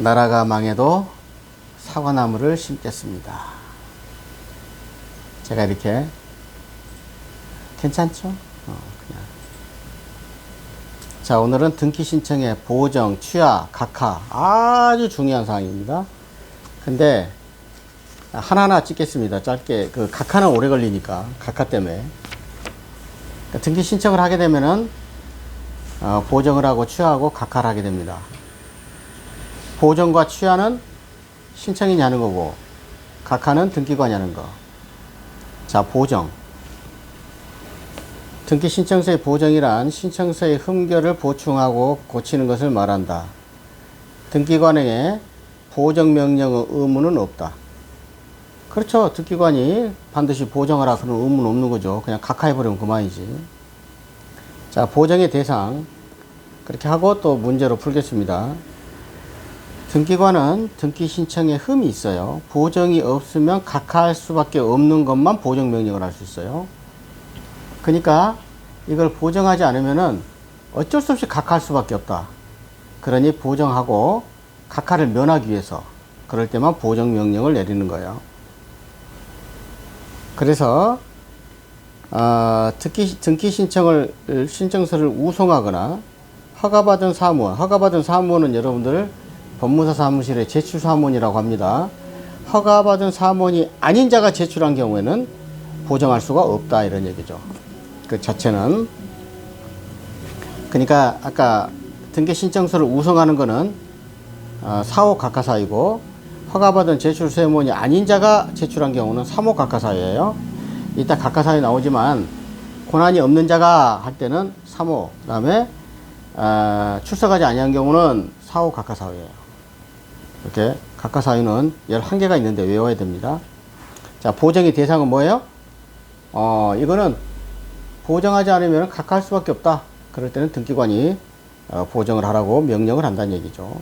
나라가 망해도 사과나무를 심겠습니다. 제가 이렇게 괜찮죠? 그냥. 자, 오늘은 등기 신청의 보정, 취하, 각하 아주 중요한 사항입니다. 근데 하나하나 찍겠습니다. 짧게. 그 각하는 오래 걸리니까 각하 때문에. 그러니까 등기 신청을 하게 되면은 보정을 하고 취하하고 각하를 하게 됩니다. 보정과 취하는 신청인이 하는 거고 각하는 등기관이 하는 거. 자, 보정. 등기 신청서의 보정이란 신청서의 흠결을 보충하고 고치는 것을 말한다. 등기관에게 보정 명령의 의무는 없다. 그렇죠. 등기관이 반드시 보정하라 그런 의무는 없는 거죠. 그냥 각하해버리면 그만이지. 자, 보정의 대상. 그렇게 하고 또 문제로 풀겠습니다. 등기관은 등기 신청에 흠이 있어요. 보정이 없으면 각하할 수밖에 없는 것만 보정 명령을 할 수 있어요. 그러니까 이걸 보정하지 않으면은 어쩔 수 없이 각하할 수밖에 없다. 그러니 보정하고 각하를 면하기 위해서 그럴 때만 보정 명령을 내리는 거예요. 그래서 등기 신청서를 우송하거나 허가받은 사무원, 허가받은 사무원은 여러분들 법무사 사무실의 제출 사무원이라고 합니다. 허가받은 사무원이 아닌 자가 제출한 경우에는 보정할 수가 없다 이런 얘기죠. 그 자체는. 그러니까 아까 등기 신청서를 우송하는 거는 사호 각하사이고 허가받은 제출 세무원이 아닌 자가 제출한 경우는 사모 각하사예요. 이따 각하사에 나오지만 권한이 없는 자가 할 때는 사모, 그 다음에 출석하지 아니한 경우는 사호 각하사예요. 이렇게 각하사유는 11개가 있는데 외워야 됩니다. 자, 보정의 대상은 뭐예요? 이거는 보정하지 않으면 각하할 수밖에 없다. 그럴 때는 등기관이 보정을 하라고 명령을 한다는 얘기죠.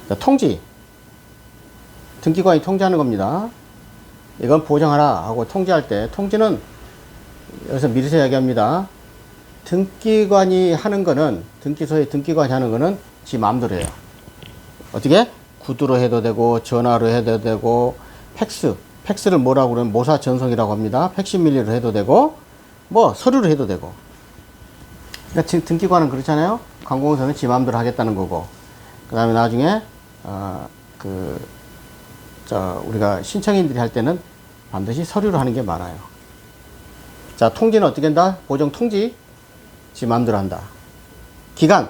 자, 통지. 등기관이 통지하는 겁니다. 이건 보정하라 하고 통지할 때, 통지는 여기서 미리서 이야기합니다. 등기관이 하는 거는, 등기소에 등기관이 하는 거는 지 마음대로 해요. 어떻게? 구두로 해도 되고, 전화로 해도 되고, 팩스를 뭐라고 그러면 모사 전송이라고 합니다. 팩시밀리로 해도 되고, 뭐 서류로 해도 되고. 그러니까 지금 등기관은 그렇잖아요. 관공서는 지 마음대로 하겠다는 거고. 그 다음에 나중에 우리가 신청인들이 할 때는 반드시 서류로 하는 게 많아요. 자, 통지는 어떻게 한다? 보정 통지 지 마음대로 한다. 기간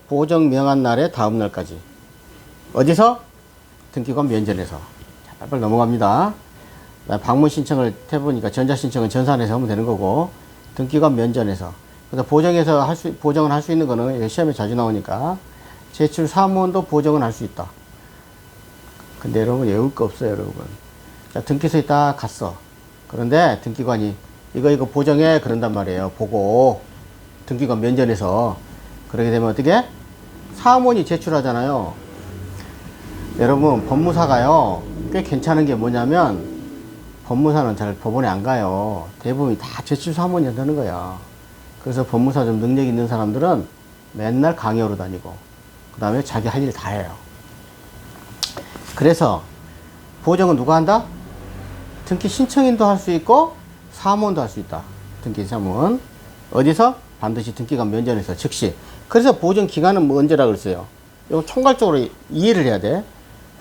보정 명한 날의 다음 날까지. 어디서? 등기관 면전에서. 자, 빨리 넘어갑니다. 방문 신청을 해보니까 전자 신청은 전산에서 하면 되는 거고, 등기관 면전에서. 그래서 보정을 할 수 있는 거는 시험에 자주 나오니까 제출 사무원도 보정은 할 수 있다. 근데 여러분 외울 거 없어요, 여러분. 자, 등기소에 딱 갔어. 그런데 등기관이 이거 보정해 그런단 말이에요. 보고 등기관 면전에서. 그러게 되면 어떻게? 사무원이 제출하잖아요. 여러분 법무사가요 꽤 괜찮은 게 뭐냐면 법무사는 잘 법원에 안 가요. 대부분이 다 제출 사무원이 한다는 거야. 그래서 법무사 좀 능력 있는 사람들은 맨날 강의하러 다니고 그 다음에 자기 할 일 다 해요. 그래서 보정은 누가 한다? 등기 신청인도 할 수 있고 사무원도 할 수 있다. 등기 사무원. 어디서? 반드시 등기관 면전에서 즉시. 그래서 보정 기간은 뭐 언제라 그랬어요? 이거 총괄적으로 이해를 해야 돼.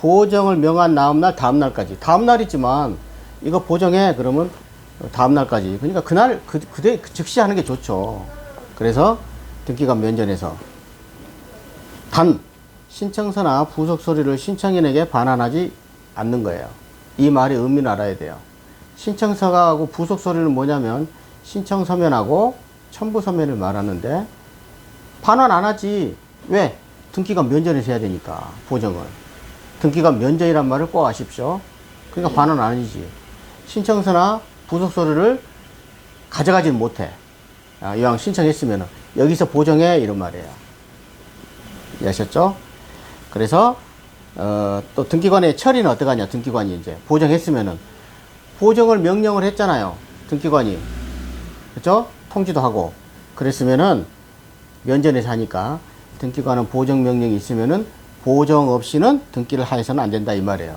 보정을 명한 다음 날까지. 다음 날이지만 이거 보정해 그러면 다음 날까지. 그러니까 그날 즉시 하는 게 좋죠. 그래서 등기관 면전에서. 단 신청서나 부속 서류를 신청인에게 반환하지 않는 거예요. 이 말의 의미를 알아야 돼요. 신청서하고 부속 서류는 뭐냐면 신청 서면하고 첨부 서면을 말하는데 반환 안 하지. 왜? 등기관 면전에서 해야 되니까. 보정은 등기관 면전이란 말을 꼭 아십시오. 그러니까 반환 안 하지. 신청서나 부속 서류를 가져가지는 못해. 이왕 신청했으면 여기서 보정해 이런 말이에요. 이해하셨죠? 그래서 또 등기관의 처리는 어떻게 하냐. 등기관이 이제 보정했으면은 보정을 명령을 했잖아요. 등기관이. 그렇죠? 통지도 하고. 그랬으면은 면전에서 하니까 등기관은 보정 명령이 있으면은 보정 없이는 등기를 하여서는 안 된다 이 말이에요.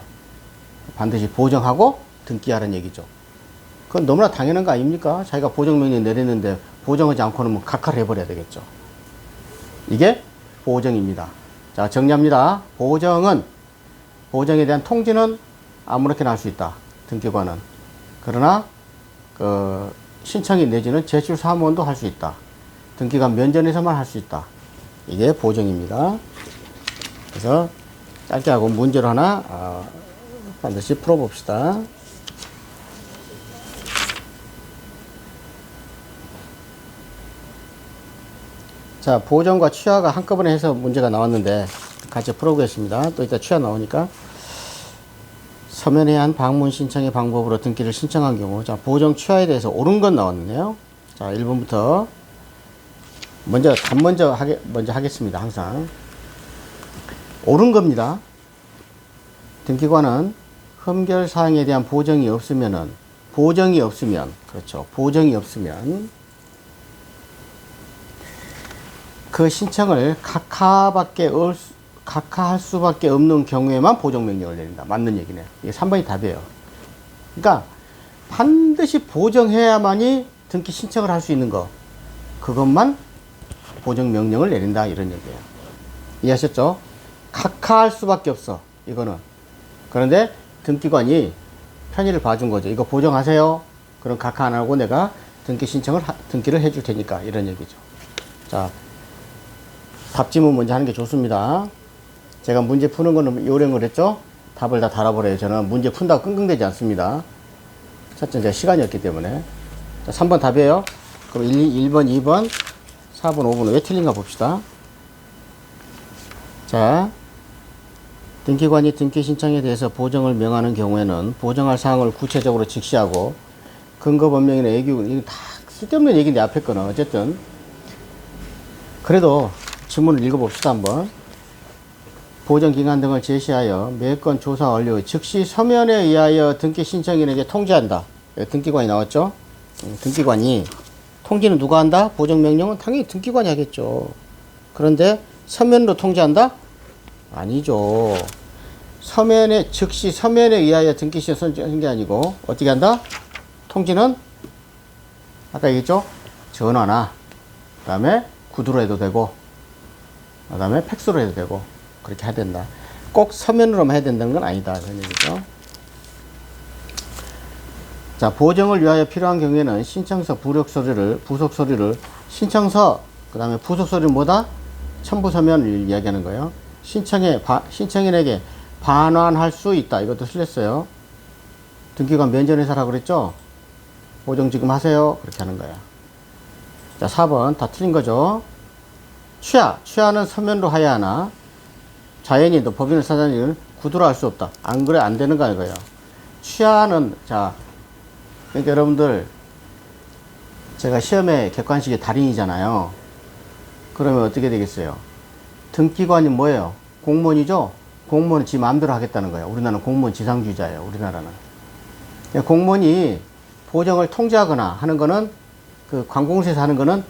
반드시 보정하고 등기하라는 얘기죠. 그건 너무나 당연한 거 아닙니까? 자기가 보정명령 내렸는데 보정하지 않고는 뭐 각하를 해버려야 되겠죠. 이게 보정입니다. 자, 정리합니다. 보정에 대한 통지는 아무렇게나 할 수 있다. 등기관은. 그러나 신청인 내지는 제출 사무원도 할 수 있다. 등기관 면전에서만 할 수 있다. 이게 보정입니다. 그래서 짧게 하고 문제로 하나 반드시 풀어봅시다. 자, 보정과 취하가 한꺼번에 해서 문제가 나왔는데 같이 풀어보겠습니다. 또 이따 취하 나오니까. 서면에 한 방문 신청의 방법으로 등기를 신청한 경우, 자, 보정 취하에 대해서 옳은 건 나왔네요. 자, 1번부터 먼저 하겠습니다. 항상 옳은 겁니다. 등기관은 흠결 사항에 대한 보정이 없으면 그 신청을 각하할 수밖에 없는 경우에만 보정명령을 내린다. 맞는 얘기네. 이게 3번이 답이에요. 그러니까 반드시 보정해야만이 등기 신청을 할 수 있는 거, 그것만 보정명령을 내린다 이런 얘기예요. 이해하셨죠? 각하할 수밖에 없어 이거는. 그런데 등기관이 편의를 봐준 거죠. 이거 보정하세요. 그럼 각하 안 하고 내가 등기를 해줄 테니까 이런 얘기죠. 자, 답지문 먼저 하는 게 좋습니다. 제가 문제 푸는 거는 요령을 했죠? 답을 다 달아버려요. 저는 문제 푼다고 끙끙대지 않습니다. 첫째, 제가 시간이 없기 때문에. 자, 3번 답이에요. 그럼 1번, 2번, 4번, 5번은 왜 틀린가 봅시다. 자, 등기관이 등기 신청에 대해서 보정을 명하는 경우에는 보정할 사항을 구체적으로 직시하고 근거 법명이나 애교, 이거 다 쓸데없는 얘기인데 앞에 거는 어쨌든. 그래도 지문을 읽어봅시다 한번. 보정기간 등을 제시하여 매건 조사 완료 즉시 서면에 의하여 등기 신청인에게 통지한다. 등기관이 나왔죠? 등기관이. 통지는 누가 한다? 보정명령은 당연히 등기관이 하겠죠. 그런데 서면으로 통지한다? 아니죠. 즉시 서면에 의하여 등기 신청한 게 아니고 어떻게 한다? 통지는 아까 얘기했죠? 전화나 그 다음에 구두로 해도 되고 그 다음에 팩스로 해도 되고 그렇게 해야 된다. 꼭 서면으로만 해야 된다는 건 아니다. 그런 얘기죠. 자, 보정을 위하여 필요한 경우에는 신청서 부속 서류를 신청서 그 다음에 부속 서류는 뭐다? 첨부서면을 이야기하는 거예요. 신청인에게 반환할 수 있다. 이것도 틀렸어요. 등기관 면전에서라고 그랬죠? 보정 지금 하세요. 그렇게 하는 거야. 자, 4번 다 틀린 거죠. 취하는 서면으로 하야 하나 자연인도 법인을 사장님은 구두로 할 수 없다. 안 그래 안 되는 거 이거예요. 취하는, 자, 그러니까 여러분들 제가 시험에 객관식의 달인이잖아요. 그러면 어떻게 되겠어요? 등기관이 뭐예요? 공무원이죠? 공무원은 지 마음대로 하겠다는 거예요. 우리나라는 공무원 지상주의자예요. 우리나라는. 공무원이 보정을 통제하거나 하는 거는 그 관공서에서 하는 거는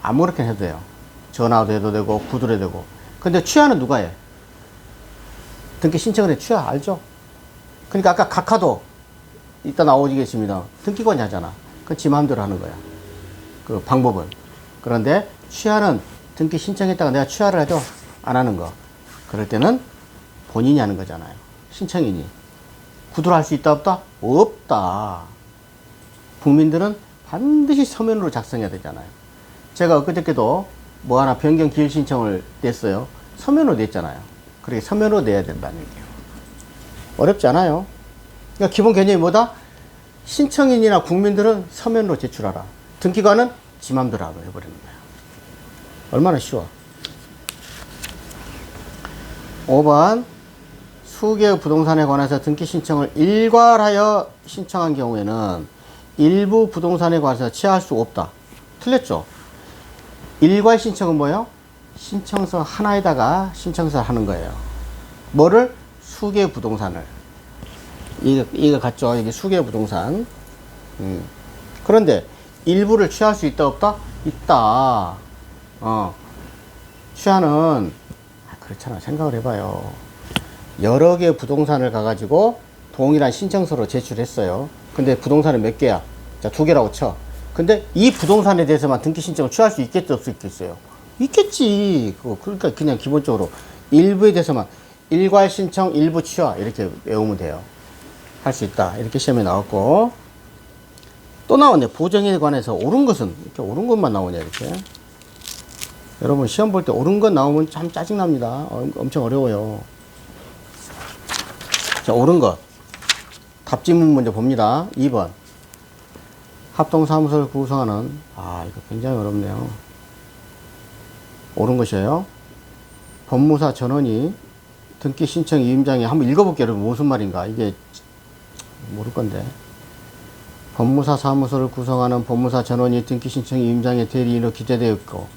아무렇게 해도 돼요. 전화도 해도 되고 구두로 해도 되고. 근데 취하는 누가 해? 등기 신청을 해. 취하 알죠? 그러니까 아까 각하도 이따 나오겠습니다. 등기관이 하잖아. 그건 지 마음대로 하는 거야. 그 방법은. 그런데 취하는 등기 신청했다가 내가 취하를 해도 안 하는 거. 그럴 때는 본인이 하는 거잖아요. 신청인이. 구두로 할 수 있다 없다? 없다. 국민들은 반드시 서면으로 작성해야 되잖아요. 제가 엊그저께도 뭐 하나 변경 기일 신청을 냈어요. 서면으로 냈잖아요. 그렇게 서면으로 내야 된다는 얘기예요. 어렵지 않아요. 그러니까 기본 개념이 뭐다? 신청인이나 국민들은 서면으로 제출하라. 등기관은 지 맘대로 해버리는 거야. 얼마나 쉬워. 5번 수개의 부동산에 관해서 등기 신청을 일괄하여 신청한 경우에는 일부 부동산에 관해서 취하할 수 없다. 틀렸죠? 일괄 신청은 뭐예요? 신청서 하나에다가 신청서를 하는 거예요. 뭐를? 수개의 부동산을. 이거 같죠? 이게 수개의 부동산. 그런데 일부를 취할 수 있다 없다? 있다. 취하는 그렇잖아. 생각을 해봐요. 여러 개의 부동산을 가가지고 동일한 신청서로 제출했어요. 근데 부동산은 몇 개야? 자, 2개라고 쳐. 근데 이 부동산에 대해서만 등기 신청을 취할 수 있겠지, 없을 있겠어요? 있겠지. 그러니까 그냥 기본적으로 일부에 대해서만 일괄 신청, 일부 취하 이렇게 외우면 돼요. 할 수 있다. 이렇게 시험에 나왔고, 또 나왔네. 보정에 관해서 옳은 것은 이렇게 옳은 것만 나오냐 이렇게. 여러분 시험 볼 때 옳은 것 나오면 참 짜증납니다. 엄청 어려워요. 자, 옳은 것. 답지문 먼저 봅니다. 2번. 합동사무소를 구성하는, 이거 굉장히 어렵네요. 옳은 것이에요. 법무사 전원이 등기 신청 위임장에 한번 읽어볼게요. 여러분 무슨 말인가. 이게 모를 건데. 법무사 사무소를 구성하는 법무사 전원이 등기 신청 위임장에 대리인으로 기재되어 있고,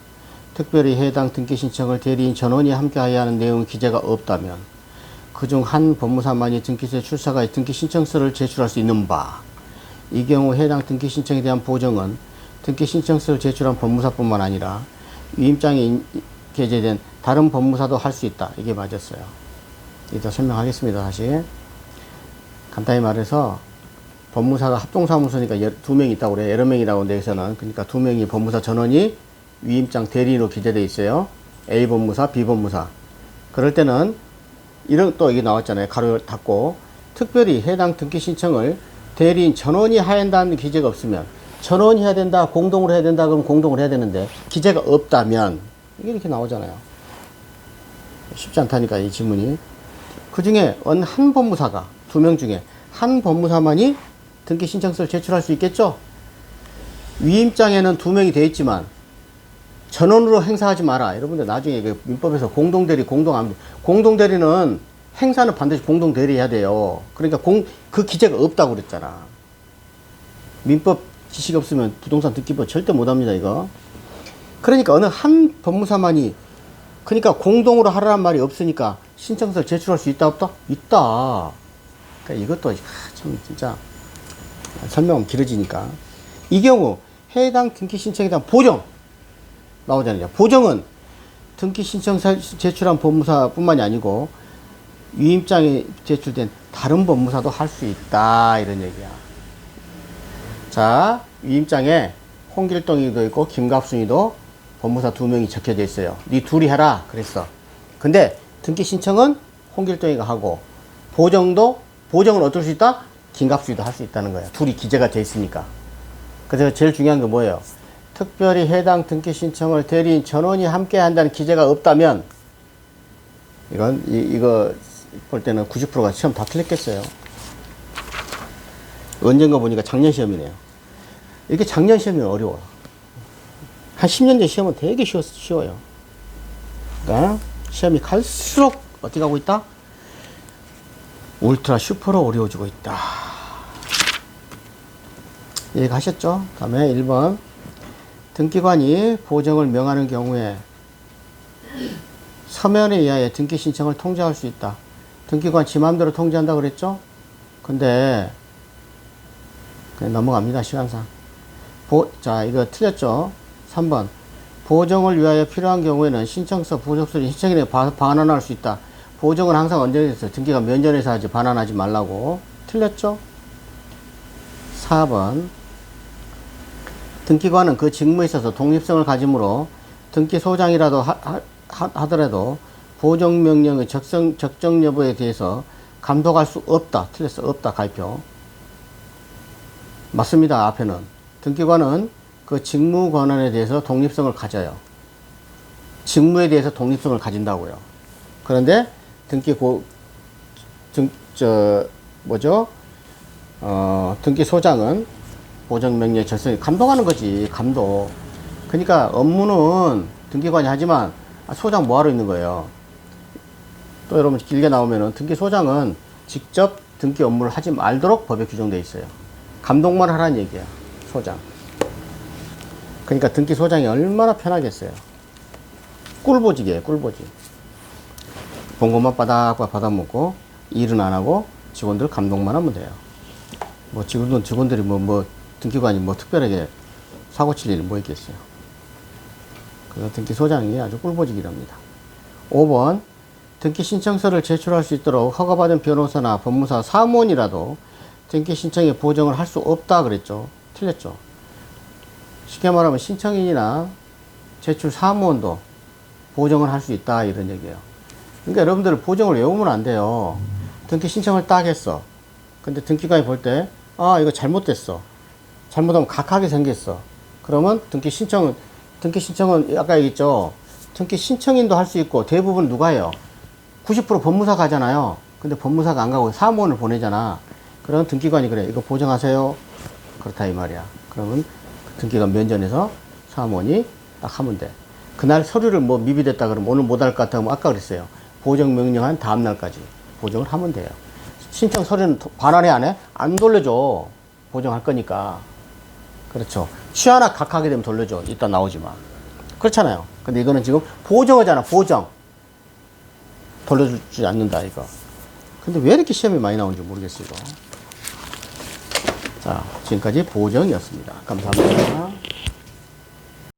특별히 해당 등기 신청을 대리인 전원이 함께하여야 하는 내용 기재가 없다면 그중 한 법무사만이 등기소에 출석하여 등기 신청서를 제출할 수 있는 바, 이 경우 해당 등기 신청에 대한 보정은 등기 신청서를 제출한 법무사뿐만 아니라 위임장에 게재된 다른 법무사도 할 수 있다. 이게 맞았어요. 이따 설명하겠습니다. 다시 간단히 말해서 법무사가 합동사무소니까 2명이 있다고 그래요. 여러 명이라고 내에서는. 그러니까 2명이 법무사 전원이 위임장 대리인으로 기재되어 있어요. A 법무사, B 법무사. 그럴 때는 또 이게 나왔잖아요. 가로 닫고, 특별히 해당 등기 신청을 대리인 전원이 해야 한다는 기재가 없으면, 전원이 해야 된다, 공동으로 해야 된다, 그럼 공동으로 해야 되는데 기재가 없다면 이게 이렇게 나오잖아요. 쉽지 않다니까 이 질문이. 그 중에 어느 한 법무사가, 2명 중에 한 법무사만이 등기 신청서를 제출할 수 있겠죠? 위임장에는 2명이 되어 있지만 전원으로 행사하지 마라. 여러분들 나중에 그 민법에서 공동대리, 공동대리는 행사는 반드시 공동대리 해야 돼요. 그러니까 그 기재가 없다고 그랬잖아. 민법 지식 없으면 부동산 등기법 절대 못합니다, 이거. 그러니까 어느 한 법무사만이, 그러니까 공동으로 하라는 말이 없으니까 신청서를 제출할 수 있다, 없다? 있다. 그러니까 이것도 참 진짜 설명은 길어지니까. 이 경우 해당 등기 신청에 대한 보정 나오잖아요. 보정은 등기 신청 제출한 법무사뿐만이 아니고 위임장에 제출된 다른 법무사도 할 수 있다, 이런 얘기야. 자, 위임장에 홍길동이도 있고 김갑순이도 법무사 2명이 적혀져 있어요. 네 둘이 해라 그랬어. 근데 등기 신청은 홍길동이가 하고, 보정은 어떨 수 있다? 김갑순이도 할 수 있다는 거야. 둘이 기재가 돼 있으니까. 그래서 제일 중요한 게 뭐예요? 특별히 해당 등기 신청을 대리인 전원이 함께 한다는 기재가 없다면, 이거 볼 때는 90%가 시험 다 틀렸겠어요. 언젠가 보니까 작년 시험이네요. 이렇게 작년 시험이 어려워. 한 10년 전 시험은 되게 쉬워요. 그러니까 시험이 갈수록 어떻게 하고 있다? 울트라 슈퍼로 어려워지고 있다. 이해가셨죠? 다음에 1번. 등기관이 보정을 명하는 경우에 서면에 의하여 등기 신청을 통지할 수 있다. 등기관 지 맘대로 통지한다 그랬죠? 근데 그냥 넘어갑니다, 시간상. 자, 이거 틀렸죠? 3번. 보정을 위하여 필요한 경우에는 신청서, 부적소리 신청일에 반환할 수 있다. 보정은 항상 언제 했어요? 등기가 면전에서 하지, 반환하지 말라고. 틀렸죠? 4번. 등기관은 그 직무에 있어서 독립성을 가지므로 등기소장이라도 하더라도 보정명령의 적정 여부에 대해서 감독할 수 없다. 틀렸어. 없다. 갈표. 맞습니다. 앞에는. 등기관은 그 직무 권한에 대해서 독립성을 가져요. 직무에 대해서 독립성을 가진다고요. 그런데 등기소장은 보정명령의 적성을 감독하는 거지. 감독. 그러니까 업무는 등기관이 하지만 소장 뭐하러 있는 거예요. 또 여러분 길게 나오면은 등기소장은 직접 등기 업무를 하지 말도록 법에 규정되어 있어요. 감독만 하라는 얘기야. 소장. 그러니까 등기소장이 얼마나 편하겠어요. 꿀보직이에요. 꿀보직. 본 것만 바닥바닥 받아먹고 일은 안 하고 직원들 감독만 하면 돼요. 뭐 직원들이 등기관이 특별하게 사고 칠 일이 뭐 있겠어요. 그래서 등기소장이 아주 꿀보직이랍니다. 5번. 등기 신청서를 제출할 수 있도록 허가받은 변호사나 법무사 사무원이라도 등기 신청에 보정을 할 수 없다 그랬죠. 틀렸죠. 쉽게 말하면 신청인이나 제출 사무원도 보정을 할 수 있다 이런 얘기예요. 그러니까 여러분들 보정을 외우면 안 돼요. 등기 신청을 딱 했어. 근데 등기관이 볼 때 이거 잘못됐어. 잘못하면 각하게 생겼어. 그러면 등기 신청은 아까 얘기했죠. 등기 신청인도 할 수 있고 대부분 누가 해요? 90% 법무사가 하잖아요. 근데 법무사가 안 가고 사무원을 보내잖아. 그럼 등기관이 그래. 이거 보정하세요. 그렇다 이 말이야. 그러면 등기관 면전에서 사무원이 딱 하면 돼. 그날 서류를 뭐 미비됐다 그러면 오늘 못 할 것 같아 하면 아까 그랬어요. 보정 명령한 다음 날까지 보정을 하면 돼요. 신청 서류는 반환해 안 해? 안 돌려줘. 보정할 거니까. 그렇죠. 취하나 각하게 되면 돌려줘. 이따 나오지만. 그렇잖아요. 근데 이거는 지금 보정하잖아. 보정. 돌려주지 않는다 이거. 근데 왜 이렇게 시험이 많이 나오는지 모르겠어요. 이거. 자, 지금까지 보정이었습니다. 감사합니다.